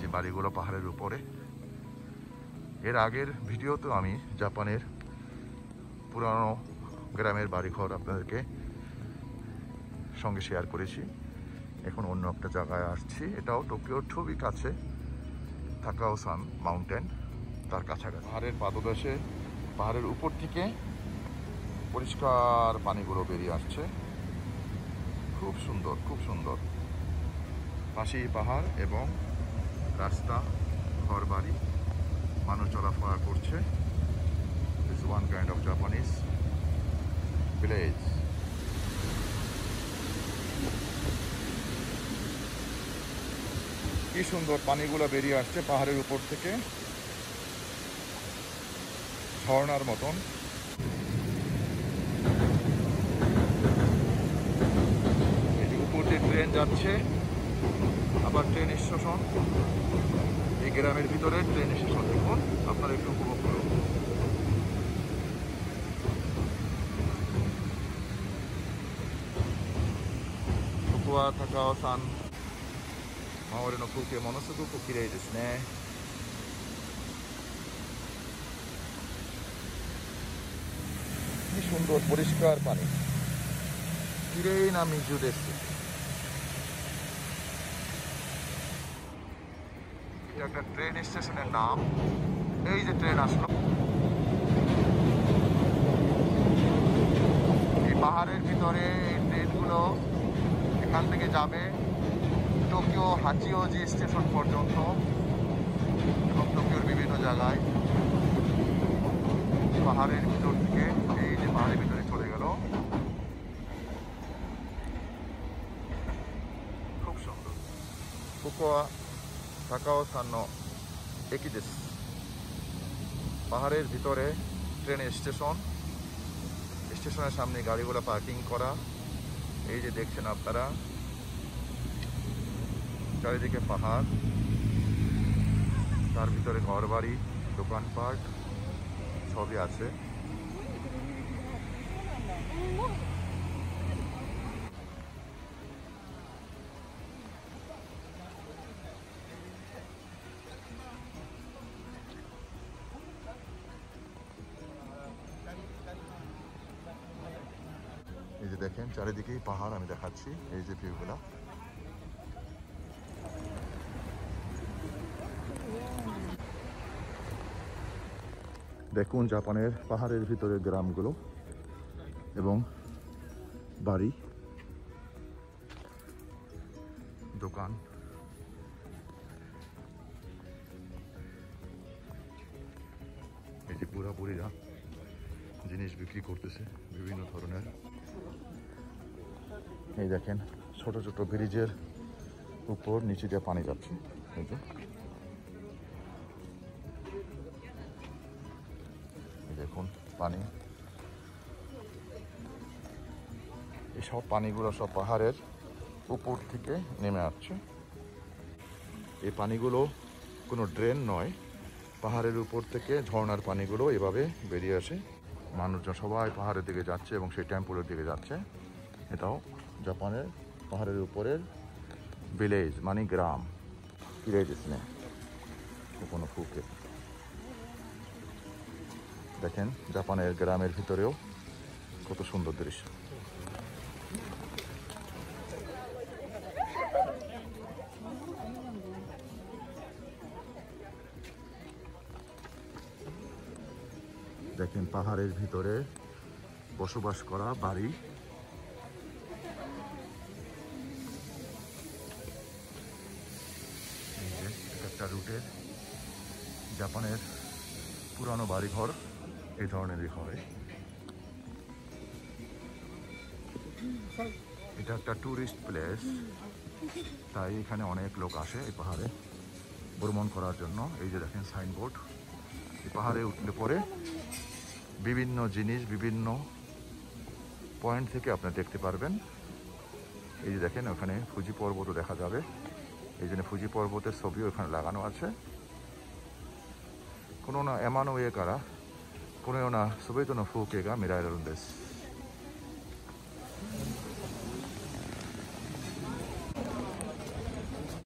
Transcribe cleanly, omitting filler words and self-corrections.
যে বাড়িগুলো পাহাড়ের উপরে। এর আগের ভিডিওতে আমি জাপানের পুরানো গ্রামের বাড়িঘর আপনাদেরকে সঙ্গে শেয়ার করেছি। এখন অন্য একটা জায়গায় আসছি, এটাও টোকিওর খুবই কাছে, তাকাওসান মাউন্টেন, তার কাছাকাছি। পাহাড়ের পাদদেশে পাহাড়ের উপর থেকে পরিষ্কার পানিগুলো বেরিয়ে আসছে, খুব সুন্দর, খুব সুন্দর। পাশেই পাহাড় এবং রাস্তা, ঘর বাড়ি, মানুষ চলাফেরা করছে। This is one kind of Japanese village. কি সুন্দর পানিগুলো বেরিয়ে আসছে পাহাড়ের উপর থেকে, ঝর্ণার মতন। এই যে উপর দিয়ে ট্রেন যাচ্ছে, আবার ট্রেন স্টেশন, এই গ্রামের ভিতরে ট্রেন স্টেশন। দেখুন, আপনারা একটু উপভোগ করুন। তাকাওসান周りの風景ものすごく綺麗ですね。কি সুন্দর পরিষ্কার পানি,綺麗な水です。এটা একটা ট্রেন স্টেশনের নাম। এই যে ট্রেন আসলো, এই পাহাড়ের ভিতরে এই ট্রেনগুলো এখান থেকে যাবে টোকিও হাচিওজি স্টেশন পর্যন্ত এবং টোকিওর বিভিন্ন জায়গায়। পাহাড়ের ভিতর থেকে এই যে পাহাড়ের ভিতরে চলে গেল, খুব সুন্দর। কোকোয়া তাকাওসান নো একি দেশু। পাহাড়ের ভিতরে ট্রেন স্টেশন, স্টেশনের সামনে গাড়িগুলো পার্কিং করা। এই যে দেখছেন আপনারা, চারিদিকে পাহাড়, তার ভিতরে ঘর বাড়ি, দোকানপাট সবই আছে। এই যে দেখেন চারিদিকেই পাহাড়, আমি দেখাচ্ছি এই যে ভিউগুলা। দেখুন জাপানের পাহাড়ের ভিতরে গ্রামগুলো এবং বাড়ি, দোকান। এই যে বুড়াবুড়িরা জিনিস বিক্রি করতেছে বিভিন্ন ধরনের। এই দেখেন ছোট ছোট ব্রিজের উপর নিচে দিয়ে পানি যাচ্ছে। এই যে দেখুন পানি, এইসব পানিগুলো সব পাহাড়ের উপর থেকে নেমে আসছে। এই পানিগুলো কোনো ড্রেন নয়, পাহাড়ের উপর থেকে ঝর্ণার পানিগুলো এভাবে বেরিয়ে আসে। মানুষজন সবাই পাহাড়ের দিকে যাচ্ছে এবং সেই টেম্পলের দিকে যাচ্ছে। এটাও জাপানের পাহাড়ের উপরের ভিলেজ, মানে গ্রাম। ভিলেজ इसमें কোনো ফুকে। দেখেন জাপানের গ্রামের ভিতরেও কত সুন্দর দৃশ্য। দেখেন পাহাড়ের ভিতরে বসবাস করা বাড়ি। একটা রুটের জাপানের পুরানো বাড়িঘর এই ধরনেরই হয়। এটা একটা ট্যুরিস্ট প্লেস, তাই এখানে অনেক লোক আসে এই পাহাড়ে ভ্রমণ করার জন্য। এই যে দেখেন সাইনবোর্ড, এই পাহাড়ে উঠলে পরে বিভিন্ন জিনিস বিভিন্ন পয়েন্ট থেকে আপনি দেখতে পারবেন। এই যে দেখেন ওখানে ফুজি পর্বতও দেখা যাবে, এই জন্য ফুজি পর্বতের ছবিও এখানে লাগানো আছে। কোনো না এমানো এ কারা কোনো না সবাই তো না ফুকেগা মিরাইরার দেশ।